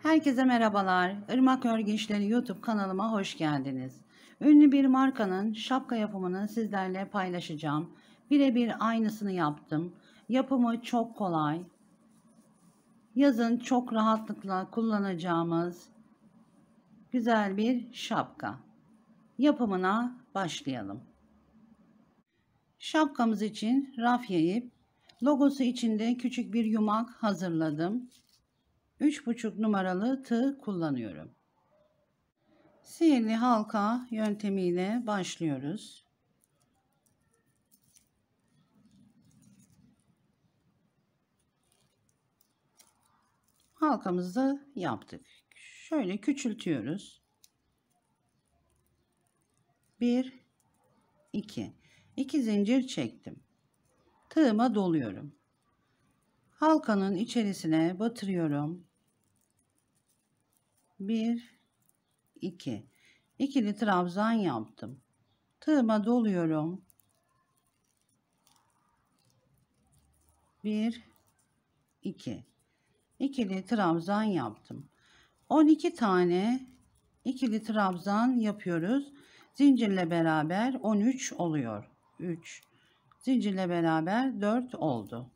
Herkese merhabalar. Irmak Örgü İşleri YouTube kanalıma hoş geldiniz. Ünlü bir markanın şapka yapımını sizlerle paylaşacağım. Birebir aynısını yaptım. Yapımı çok kolay. Yazın çok rahatlıkla kullanacağımız güzel bir şapka. Yapımına başlayalım. Şapkamız için rafya ip, logosu içinde küçük bir yumak hazırladım. 3,5 numaralı tığ kullanıyorum. Sihirli halka yöntemiyle başlıyoruz. Halkamızı yaptık. Şöyle küçültüyoruz. 1, 2. 2 zincir çektim. Tığıma doluyorum. Halkanın içerisine batırıyorum. 1, 2. İkili trabzan yaptım. Tığıma doluyorum. 1, 2. İkili trabzan yaptım. 12 tane ikili trabzan yapıyoruz. Zincirle beraber 13 oluyor. 3 zincirle beraber 4 oldu.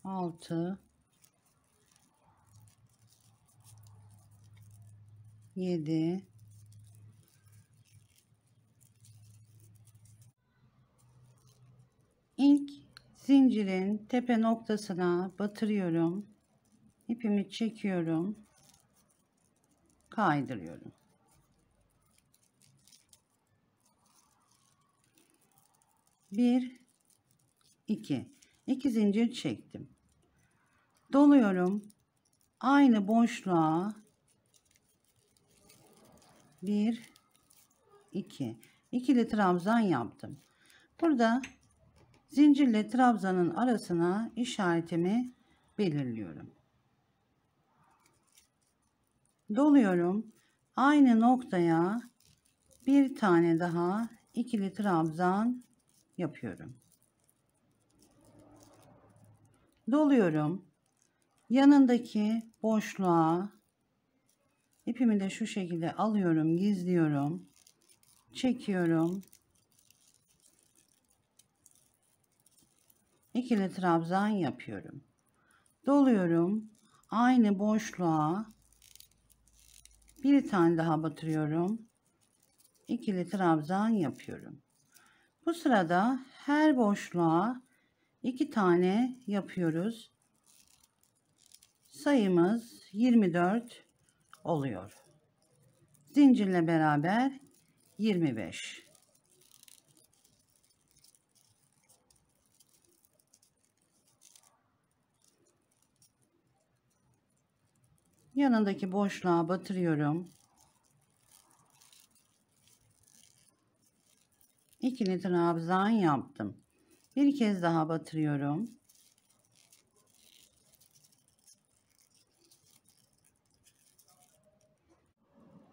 Altı, 7, 'İlk zincirin tepe noktasına batırıyorum. İpimi çekiyorum. Kaydırıyorum. 1, 2. 2 zincir çektim. Doluyorum. Aynı boşluğa 1, 2. İkili trabzan yaptım. Burada zincirle trabzanın arasına işaretimi belirliyorum. Doluyorum. Aynı noktaya bir tane daha ikili trabzan yapıyorum. Doluyorum. Yanındaki boşluğa ipimi de şu şekilde alıyorum, gizliyorum. Çekiyorum. İkili trabzan yapıyorum. Doluyorum. Aynı boşluğa bir tane daha batırıyorum. İkili trabzan yapıyorum. Bu sırada her boşluğa 2 tane yapıyoruz. Sayımız 24 oluyor. Zincirle beraber 25. Yanındaki boşluğa batırıyorum. İkili trabzan yaptım. Bir kez daha batırıyorum.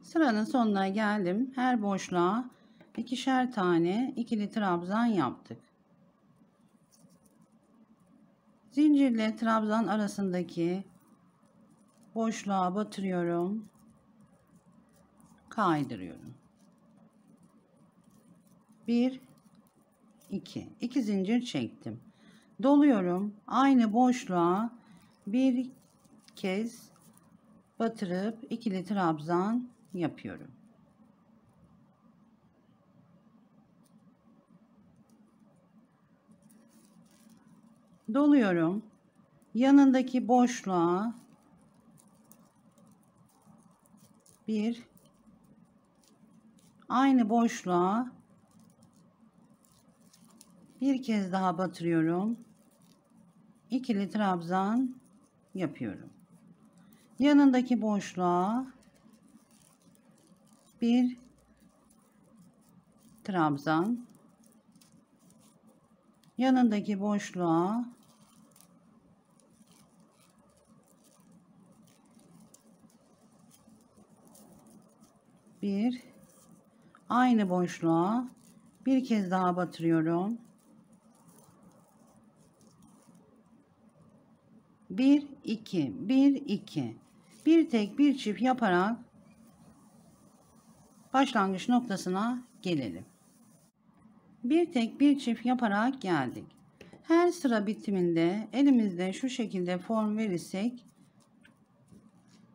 Sıranın sonuna geldim. Her boşluğa ikişer tane ikili trabzan yaptık. Zincirle trabzan arasındaki boşluğa batırıyorum. Kaydırıyorum. 1, 2. 2 zincir çektim. Doluyorum. Aynı boşluğa bir kez batırıp ikili trabzan yapıyorum. Doluyorum. Yanındaki boşluğa aynı boşluğa bir kez daha batırıyorum. İkili trabzan yapıyorum. Yanındaki boşluğa bir trabzan, yanındaki boşluğa bir Aynı boşluğa bir kez daha batırıyorum. 1 2 1 2. Bir tek bir çift yaparak başlangıç noktasına gelelim. Bir tek bir çift yaparak geldik. Her sıra bitiminde elimizde şu şekilde form verirsek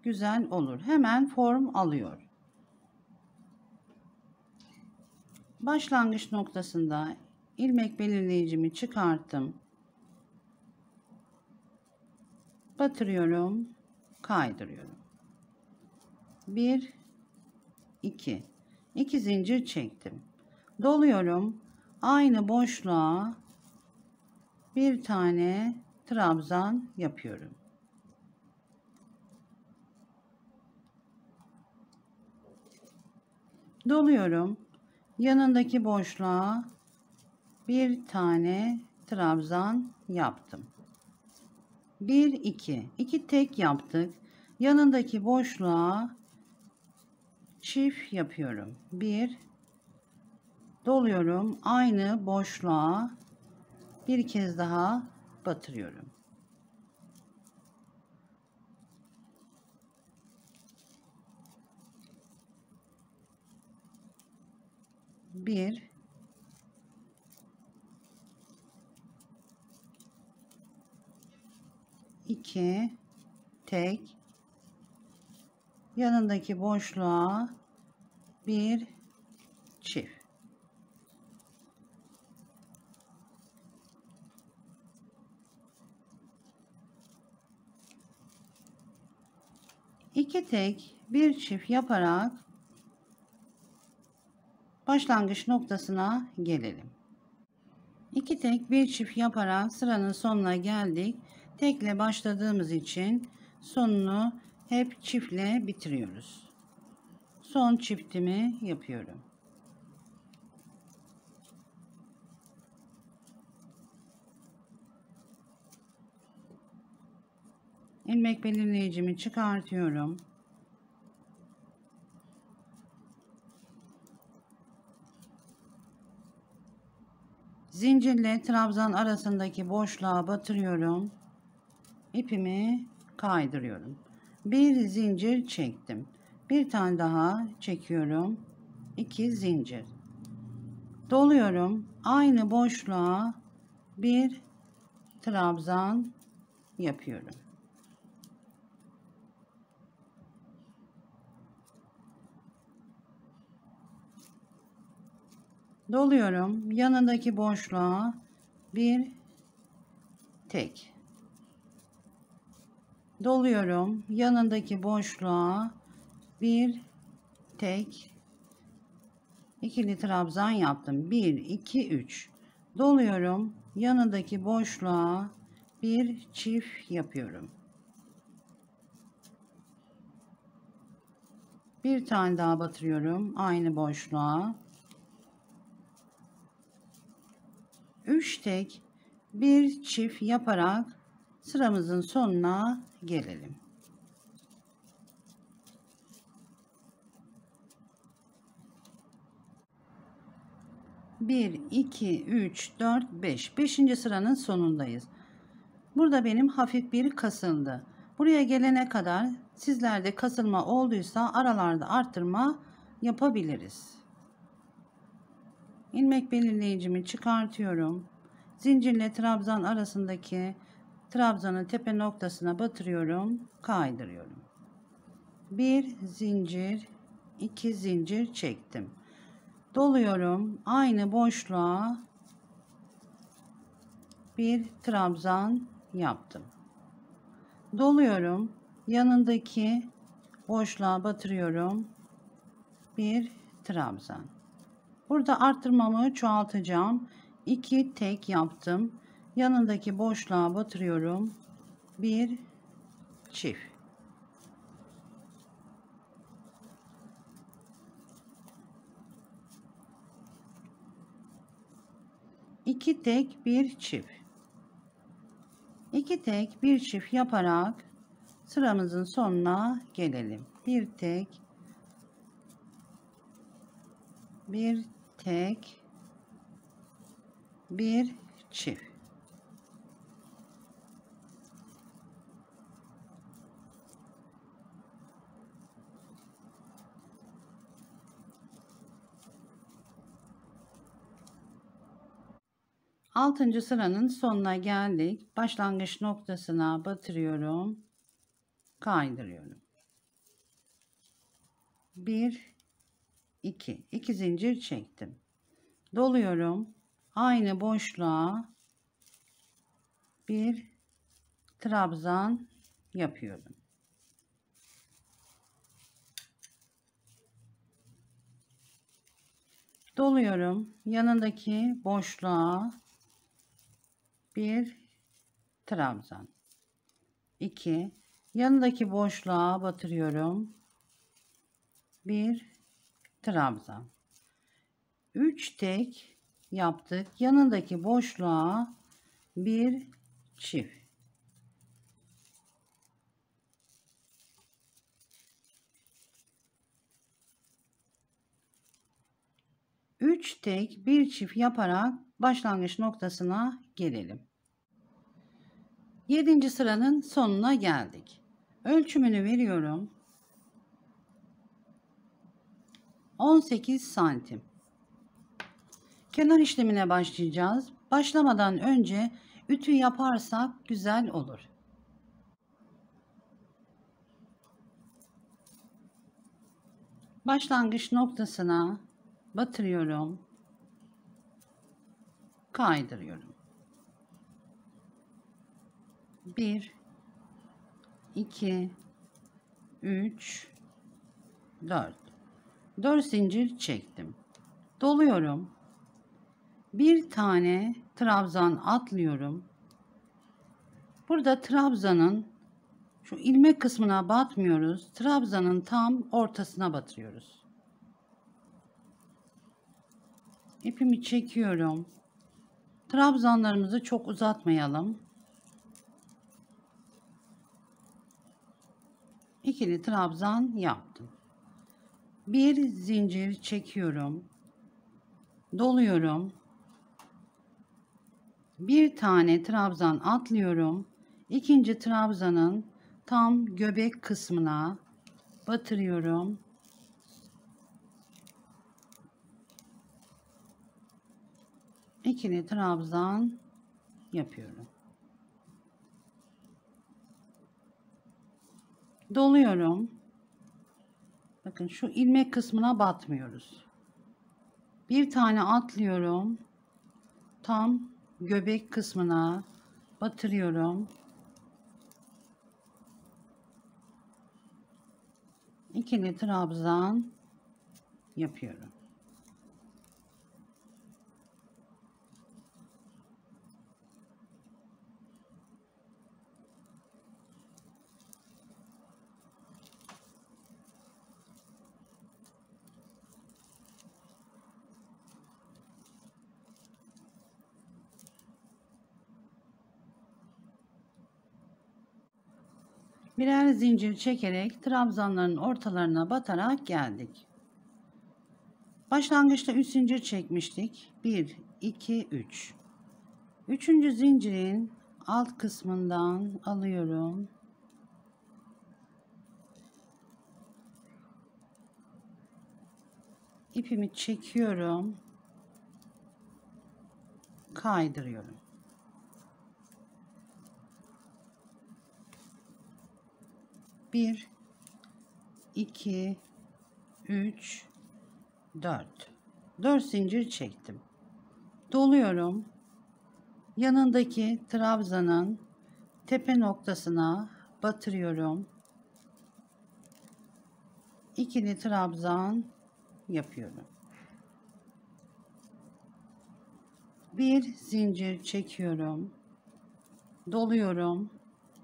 güzel olur. Hemen form alıyor. Başlangıç noktasında ilmek belirleyicimi çıkarttım. Batırıyorum, kaydırıyorum. 1 2 2 zincir çektim. Doluyorum. Aynı boşluğa bir tane trabzan yapıyorum. Doluyorum. Yanındaki boşluğa bir tane trabzan yaptım. 1 2 2 tek yaptık. Yanındaki boşluğa çift yapıyorum. 1 doluyorum. Aynı boşluğa bir kez daha batırıyorum. Bir 2 tek, yanındaki boşluğa bir çift. İki tek bir çift yaparak başlangıç noktasına gelelim. İki tek bir çift yaparak sıranın sonuna geldik. Tekle başladığımız için sonunu hep çiftle bitiriyoruz. Son çiftimi yapıyorum. İlmek belirleyicimi çıkartıyorum. Zincirle trabzan arasındaki boşluğa batırıyorum. İpimi kaydırıyorum. Bir zincir çektim. Bir tane daha çekiyorum. 2 zincir. Doluyorum. Aynı boşluğa bir trabzan yapıyorum. Doluyorum. Yanındaki boşluğa bir tek. Doluyorum. Yanındaki boşluğa bir tek. İkili trabzan yaptım. 1 2 3. Doluyorum. Yanındaki boşluğa bir çift yapıyorum. Bir tane daha batırıyorum aynı boşluğa. 3 tek bir çift yaparak sıramızın sonuna gelelim. Bir, iki, üç, dört, beş. Beşinci sıranın sonundayız. Burada benim hafif bir kasıldı. Buraya gelene kadar sizlerde kasılma olduysa aralarda arttırma yapabiliriz. İlmek belirleyicimi çıkartıyorum. Zincirle trabzan arasındaki trabzanın tepe noktasına batırıyorum, kaydırıyorum. Bir zincir, iki zincir çektim. Doluyorum. Aynı boşluğa bir trabzan yaptım. Doluyorum. Yanındaki boşluğa batırıyorum. Bir trabzan. Burada arttırmamı çoğaltacağım. 2 tek yaptım. Yanındaki boşluğa batırıyorum. Bir çift. İki tek bir çift. İki tek bir çift yaparak sıramızın sonuna gelelim. Bir tek bir tek, bir çift. Altıncı sıranın sonuna geldik. Başlangıç noktasına batırıyorum, kaydırıyorum. 1 2 zincir çektim. Doluyorum. Aynı boşluğa bir trabzan yapıyorum. Doluyorum. Yanındaki boşluğa bir trabzan. 2. Yanındaki boşluğa batırıyorum. Bir trabzan. 3 tek yaptık. Yanındaki boşluğa bir çift. Üç tek bir çift yaparak başlangıç noktasına gelelim. 7. sıranın sonuna geldik. Ölçümünü veriyorum. 18 santim. Kenar işlemine başlayacağız. Başlamadan önce ütü yaparsak güzel olur. Başlangıç noktasına batırıyorum, kaydırıyorum. 1 2 3 4 zincir çektim. Doluyorum. Bir tane trabzan atlıyorum. Burada trabzanın şu ilmek kısmına batmıyoruz. Trabzanın tam ortasına batırıyoruz. İpimi çekiyorum. Trabzanlarımızı çok uzatmayalım. İkili trabzan yaptım. Bir zincir çekiyorum. Doluyorum. Bir tane trabzan atlıyorum. İkinci trabzanın tam göbek kısmına batırıyorum. İkili trabzan yapıyorum. Doluyorum. Bakın şu ilmek kısmına batmıyoruz. Bir tane atlıyorum. Tam göbek kısmına batırıyorum. İkili trabzan yapıyorum. Birer zincir çekerek trabzanların ortalarına batarak geldik. Başlangıçta 3 zincir çekmiştik. 1 2 3. Üçüncü zincirin alt kısmından alıyorum. İpimi çekiyorum. Kaydırıyorum. Bir, iki, üç, dört. 4 zincir çektim. Doluyorum. Yanındaki trabzanın tepe noktasına batırıyorum. İkili trabzan yapıyorum. Bir zincir çekiyorum. Doluyorum.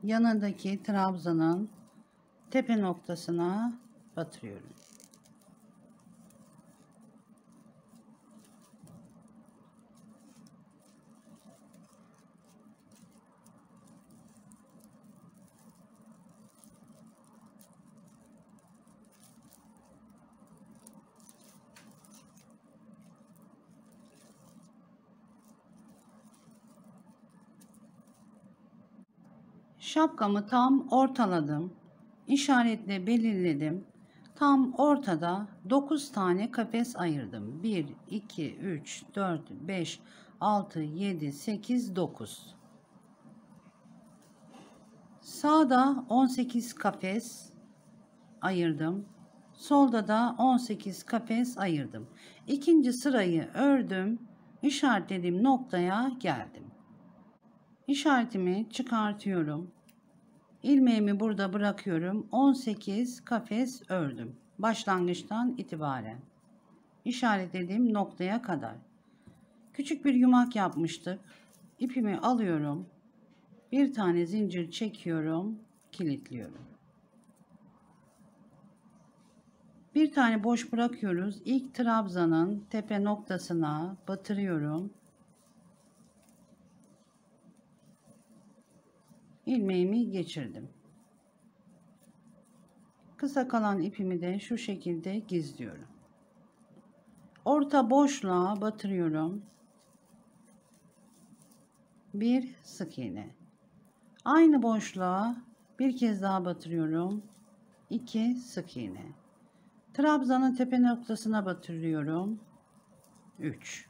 Yanındaki trabzanın tepe noktasına batırıyorum. Şapkamı tam ortaladım. İşaretle belirledim. Tam ortada 9 tane kafes ayırdım. 1, 2, 3, 4, 5, 6, 7, 8, 9. Sağda 18 kafes ayırdım. Solda da 18 kafes ayırdım. İkinci sırayı ördüm. İşaretlediğim noktaya geldim. İşaretimi çıkartıyorum. İlmeğimi burada bırakıyorum. 18 kafes ördüm. Başlangıçtan itibaren. İşaretlediğim noktaya kadar. Küçük bir yumak yapmıştık. İpimi alıyorum. Bir tane zincir çekiyorum. Kilitliyorum. Bir tane boş bırakıyoruz. İlk trabzanın tepe noktasına batırıyorum. İlmeğimi geçirdim. Kısa kalan ipimi de şu şekilde gizliyorum. Orta boşluğa batırıyorum. Bir sık iğne. Aynı boşluğa bir kez daha batırıyorum. 2 sık iğne. Trabzanın tepe noktasına batırıyorum. 3.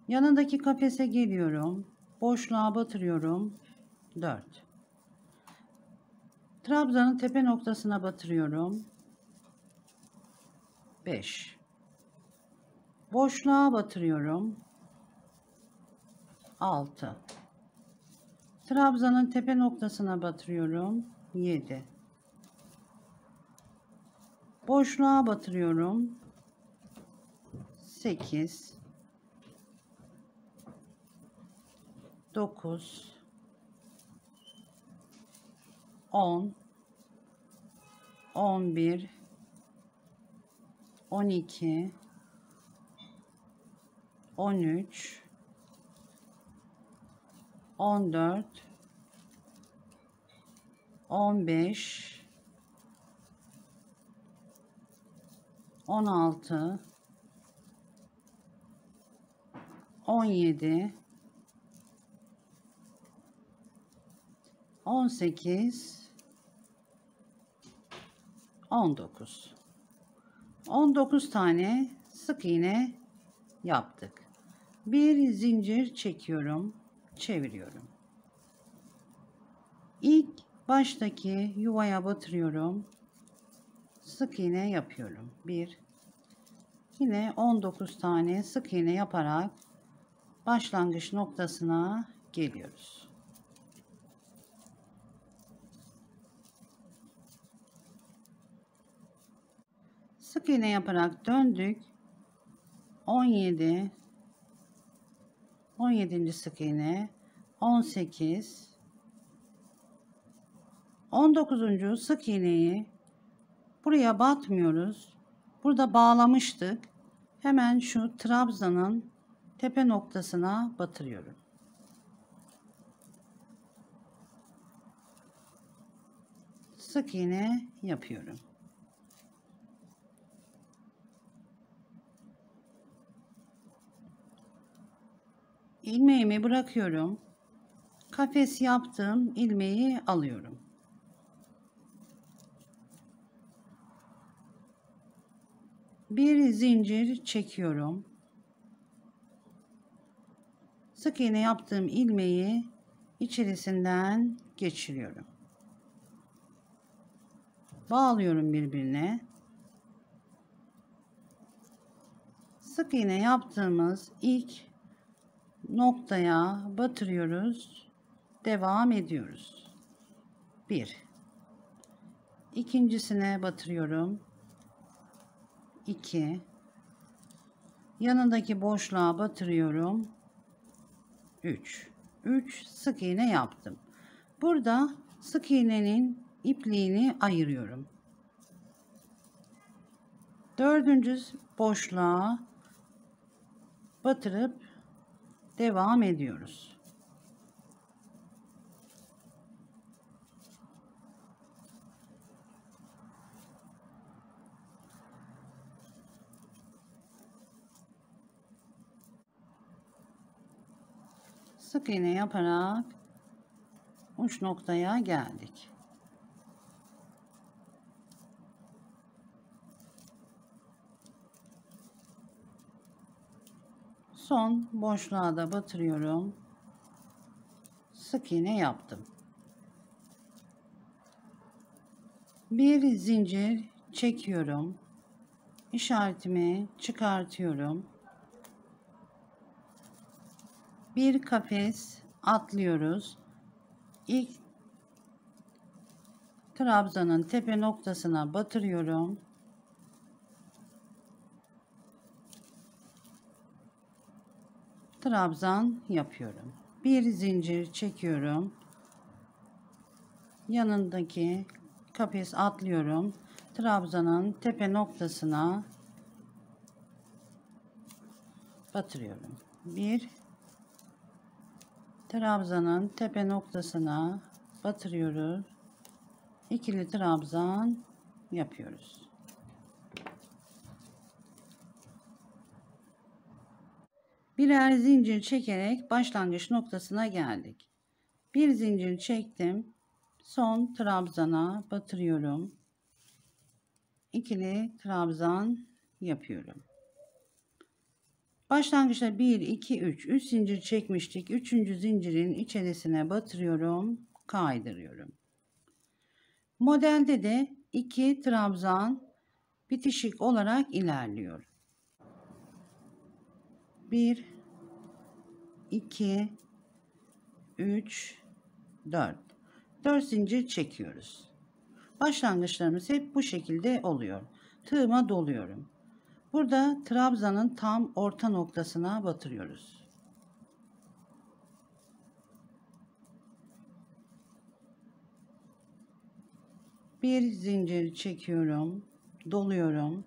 Yanındaki kafese geliyorum. Boşluğa batırıyorum. 4. Trabzanın tepe noktasına batırıyorum. 5. Boşluğa batırıyorum. 6. Trabzanın tepe noktasına batırıyorum. 7. Boşluğa batırıyorum. 8. 9. 10. 11. 12. 13. 14. 15. 16. 17. 18. 19. 19 tane sık iğne yaptık. Bir zincir çekiyorum, çeviriyorum. İlk baştaki yuvaya batırıyorum. Sık iğne yapıyorum. Yine 19 tane sık iğne yaparak başlangıç noktasına geliyoruz. Sık iğne yaparak döndük. 17 sık iğne, 18, 19. sık iğneyi buraya batmıyoruz. Burada bağlamıştık. Hemen şu trabzanın tepe noktasına batırıyorum. Sık iğne yapıyorum. İlmeğimi bırakıyorum. Kafes yaptığım ilmeği alıyorum. Bir zincir çekiyorum. Sık iğne yaptığım ilmeği içerisinden geçiriyorum. Bağlıyorum birbirine. Sık iğne yaptığımız ilk noktaya batırıyoruz. Devam ediyoruz. 1. İkincisine batırıyorum. 2. Yanındaki boşluğa batırıyorum. 3 sık iğne yaptım. Burada sık iğnenin ipliğini ayırıyorum. 4. boşluğa batırıp devam ediyoruz. Sık iğne yaparak uç noktaya geldik. Son boşluğa da batırıyorum. Sık iğne yaptım. Bir zincir çekiyorum. İşaretimi çıkartıyorum. Bir kafes atlıyoruz. İlk trabzanın tepe noktasına batırıyorum. Trabzan yapıyorum. Bir zincir çekiyorum. Yanındaki kafes atlıyorum. Trabzanın tepe noktasına batırıyorum. Bir trabzanın tepe noktasına batırıyoruz. İkili trabzan yapıyoruz. Birer zincir çekerek başlangıç noktasına geldik. Bir zincir çektim. Son trabzana batırıyorum. İkili trabzan yapıyorum. Başlangıçta 1 2 3 zincir çekmiştik. 3. zincirin içerisine batırıyorum, kaydırıyorum. Modelde de 2 trabzan bitişik olarak ilerliyor. 1 2 3 4 zincir çekiyoruz. Başlangıçlarımız hep bu şekilde oluyor. Tığıma doluyorum. Burada trabzanın tam orta noktasına batırıyoruz. Bir zincir çekiyorum, doluyorum.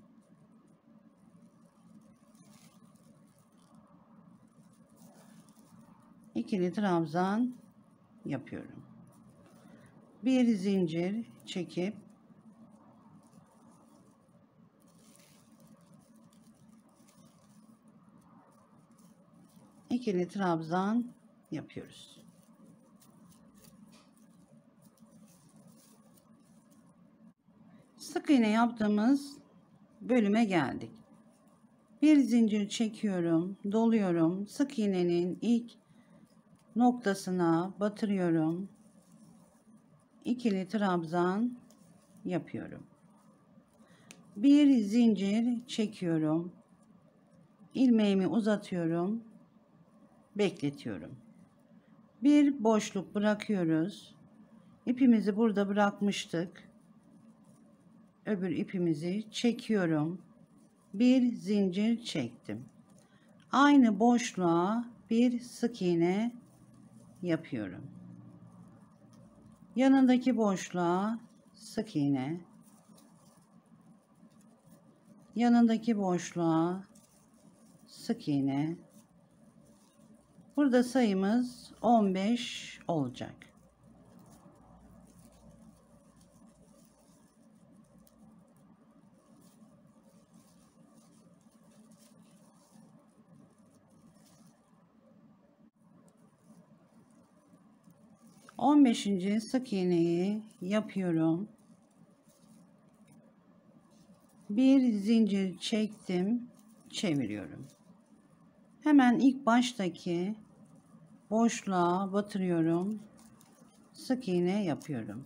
İkili trabzan yapıyorum. Bir zincir çekip ikili trabzan yapıyoruz. Sık iğne yaptığımız bölüme geldik. Bir zincir çekiyorum, doluyorum. Sık iğnenin ilk noktasına batırıyorum. İkili trabzan yapıyorum. Bir zincir çekiyorum. İlmeğimi uzatıyorum. Bekletiyorum. Bir boşluk bırakıyoruz. İpimizi burada bırakmıştık. Öbür ipimizi çekiyorum. Bir zincir çektim. Aynı boşluğa bir sık iğne yapıyorum. Yanındaki boşluğa sık iğne. Yanındaki boşluğa sık iğne. Burada sayımız 15 olacak. On beşinci sık iğneyi yapıyorum. Bir zincir çektim, çeviriyorum. Hemen ilk baştaki boşluğa batırıyorum. Sık iğne yapıyorum.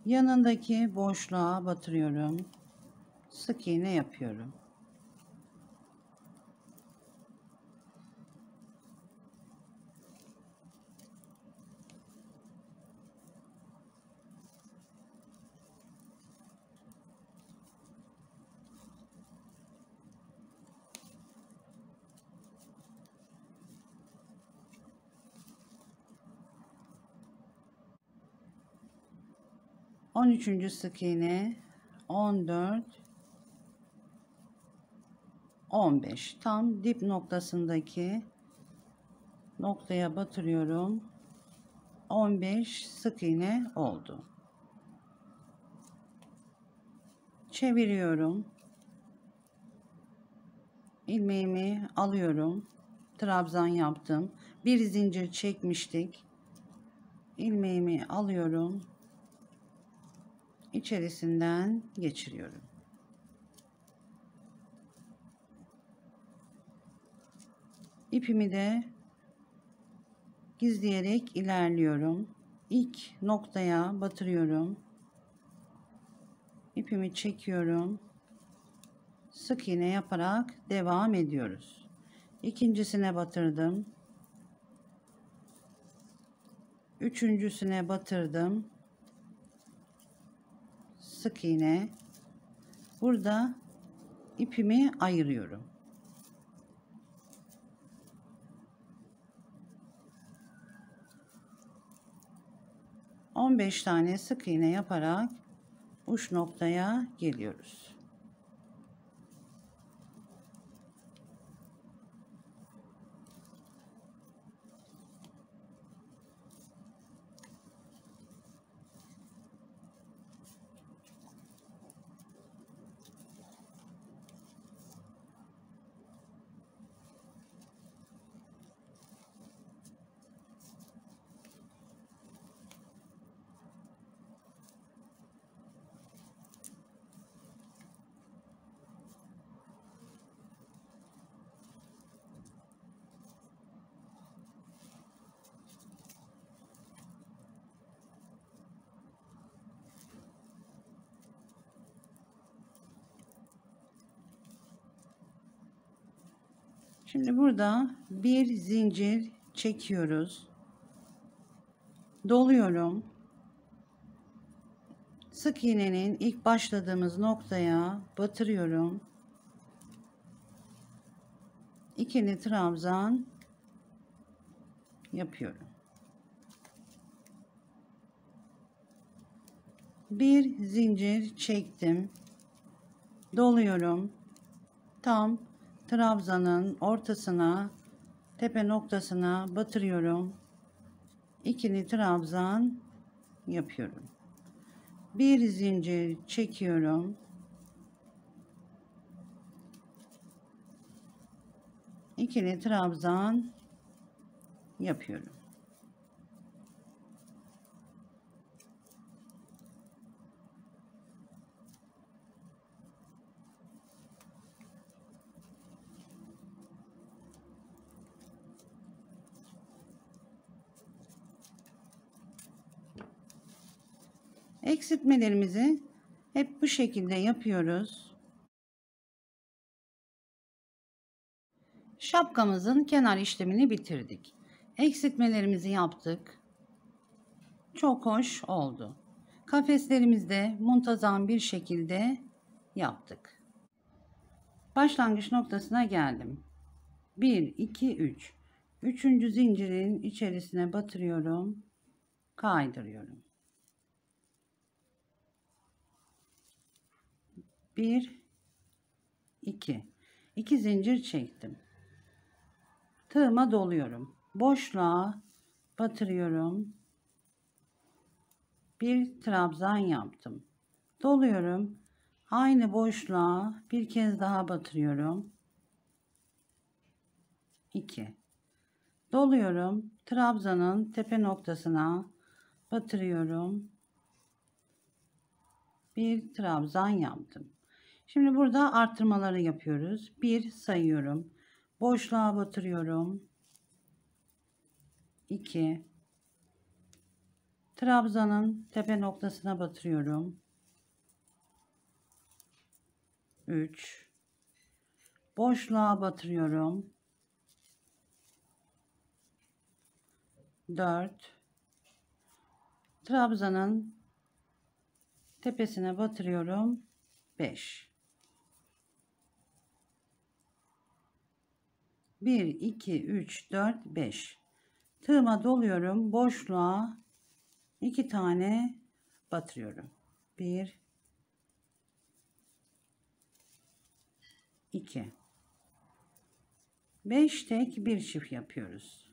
Yanındaki boşluğa batırıyorum. Sık iğne yapıyorum. On üçüncü sık iğne, 14, 15. Tam dip noktasındaki noktaya batırıyorum. 15 sık iğne oldu. Çeviriyorum. İlmeğimi alıyorum. Trabzan yaptım. Bir zincir çekmiştik. ilmeğimi alıyorum. İçerisinden geçiriyorum. İpimi de gizleyerek ilerliyorum. İlk noktaya batırıyorum. İpimi çekiyorum. Sık iğne yaparak devam ediyoruz. İkincisine batırdım. Üçüncüsüne batırdım. Sık iğne. Burada ipimi ayırıyorum. On 15 tane sık iğne yaparak uç noktaya geliyoruz. Şimdi burada bir zincir çekiyoruz. Doluyorum. Sık iğnenin ilk başladığımız noktaya batırıyorum. İkili trabzan yapıyorum. Bir zincir çektim. Doluyorum. Tam trabzanın ortasına, tepe noktasına batırıyorum. İkili trabzan yapıyorum. Bir zincir çekiyorum. İkili trabzan yapıyorum. Eksiltmelerimizi hep bu şekilde yapıyoruz. Şapkamızın kenar işlemini bitirdik. Eksiltmelerimizi yaptık. Çok hoş oldu. Kafeslerimizi de muntazam bir şekilde yaptık. Başlangıç noktasına geldim. 1, 2, 3. Üçüncü zincirin içerisine batırıyorum. Kaydırıyorum. 1, 2. 2 zincir çektim. Tığıma doluyorum. Boşluğa batırıyorum. Bir trabzan yaptım. Doluyorum. Aynı boşluğa bir kez daha batırıyorum. 2. Doluyorum. Trabzanın tepe noktasına batırıyorum. Bir trabzan yaptım. Şimdi burada arttırmaları yapıyoruz. 1 sayıyorum. Boşluğa batırıyorum. 2. Trabzanın tepe noktasına batırıyorum. 3. Boşluğa batırıyorum. 4. Trabzanın tepesine batırıyorum. 5. 1, 2, 3, 4, 5. Tığıma doluyorum. Boşluğa 2 tane batırıyorum. 1, 2. 5 tek bir çift yapıyoruz.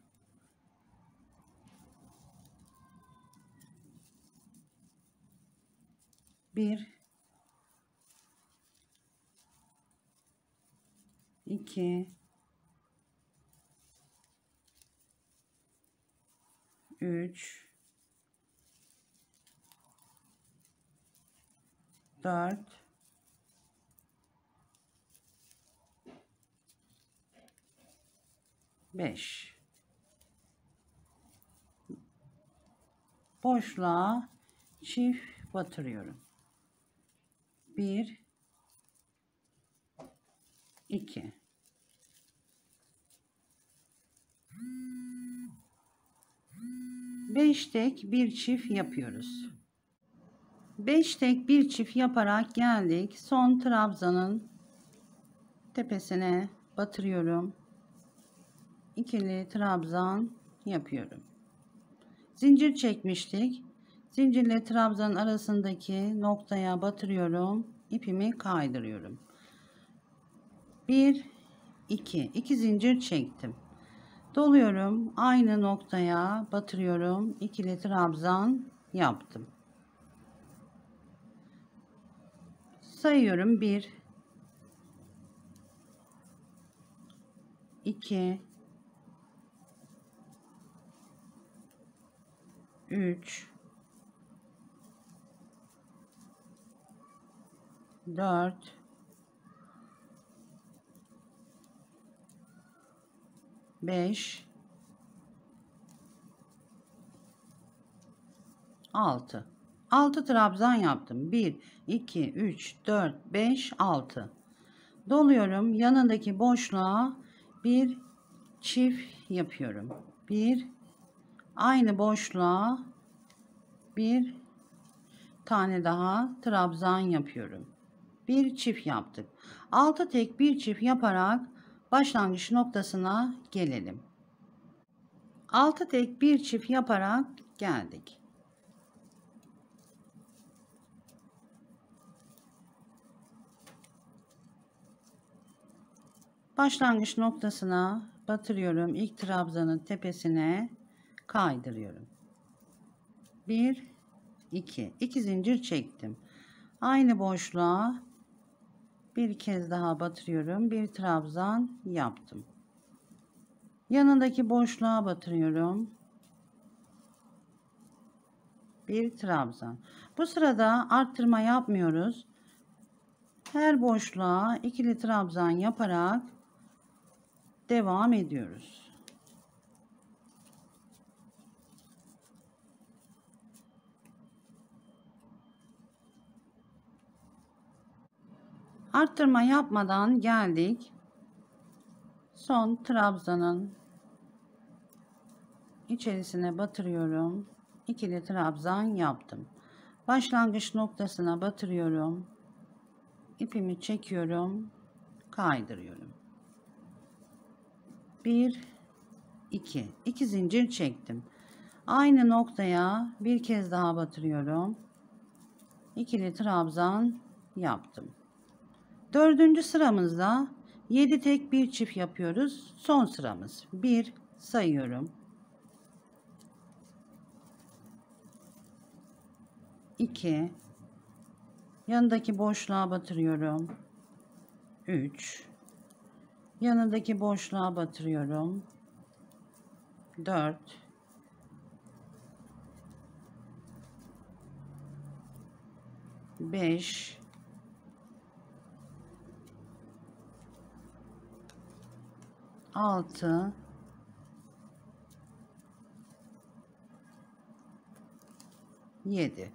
1, 2, 3, 4, 5. Boşluğa çift batırıyorum. 1, 2. 5 tek bir çift yapıyoruz. 5 tek bir çift yaparak geldik. Son trabzanın tepesine batırıyorum. İkili trabzan yapıyorum. Zincir çekmiştik. Zincirle trabzanın arasındaki noktaya batırıyorum. İpimi kaydırıyorum. 1, 2 zincir çektim. Doluyorum. Aynı noktaya batırıyorum. İkili trabzan yaptım. Sayıyorum. 1, 2, 3, 4, 5, 6. 6 trabzan yaptım. 1, 2, 3, 4, 5, 6. Doluyorum. Yanındaki boşluğa bir çift yapıyorum. Bir, aynı boşluğa bir tane daha trabzan yapıyorum. Bir çift yaptık. 6 tek bir çift yaparak başlangıç noktasına gelelim. 6 tek bir çift yaparak geldik. Başlangıç noktasına batırıyorum. İlk trabzanın tepesine kaydırıyorum. 1, 2 zincir çektim. Aynı boşluğa bir kez daha batırıyorum. Bir trabzan yaptım. Yanındaki boşluğa batırıyorum. Bir trabzan. Bu sırada arttırma yapmıyoruz. Her boşluğa ikili trabzan yaparak devam ediyoruz. Arttırma yapmadan geldik. Son trabzanın içerisine batırıyorum. İkili trabzan yaptım. Başlangıç noktasına batırıyorum. İpimi çekiyorum. Kaydırıyorum. 1, 2 zincir çektim. Aynı noktaya bir kez daha batırıyorum. İkili trabzan yaptım. Dördüncü sıramızda 7 tek bir çift yapıyoruz. Son sıramız. 1 sayıyorum. 2, yanındaki boşluğa batırıyorum. 3, yanındaki boşluğa batırıyorum. 4, 5, 6, 7.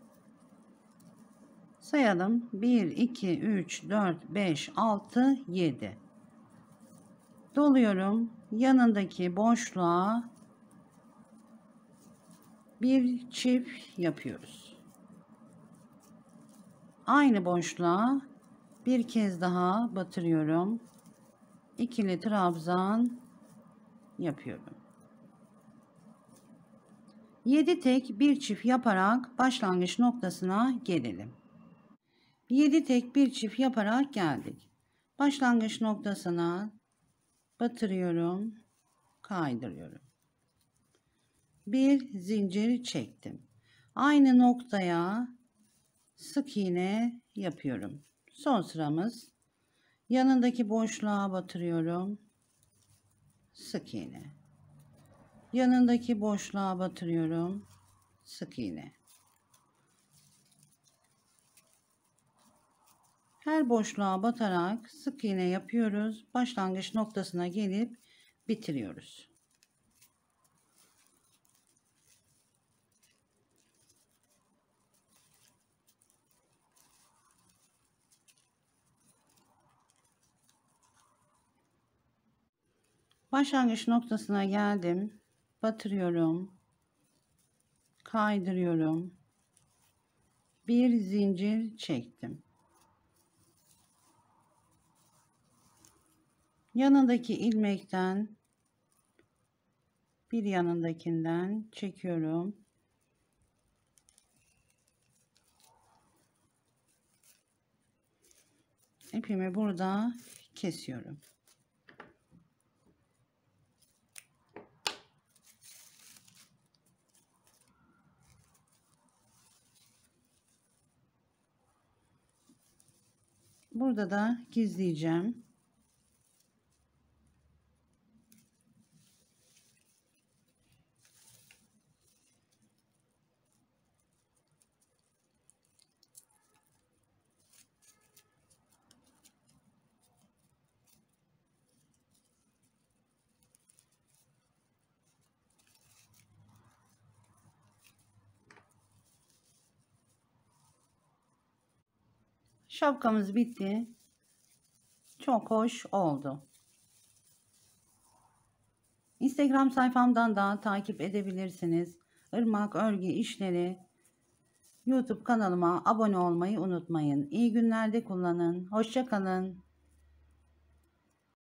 Sayalım. 1, 2, 3, 4, 5, 6, 7. Doluyorum. Yanındaki boşluğa bir çift yapıyoruz. Aynı boşluğa bir kez daha batırıyorum. İkili trabzan yapıyorum. 7 tek bir çift yaparak başlangıç noktasına gelelim. 7 tek bir çift yaparak geldik. Başlangıç noktasına batırıyorum, kaydırıyorum. Bir zincir çektim. Aynı noktaya sık iğne yapıyorum. Son sıramız. Yanındaki boşluğa batırıyorum. Sık iğne. Yanındaki boşluğa batırıyorum. Sık iğne. Her boşluğa batarak sık iğne yapıyoruz. Başlangıç noktasına gelip bitiriyoruz. Başlangıç noktasına geldim. Batırıyorum. Kaydırıyorum. Bir zincir çektim. Yanındaki ilmekten bir yanındakinden çekiyorum. İpimi burada kesiyorum. Burada da gizleyeceğim. Şapkamız bitti. Çok hoş oldu. Instagram sayfamdan da takip edebilirsiniz. Irmak Örgü İşleri. YouTube kanalıma abone olmayı unutmayın. İyi günlerde kullanın. Hoşça kalın.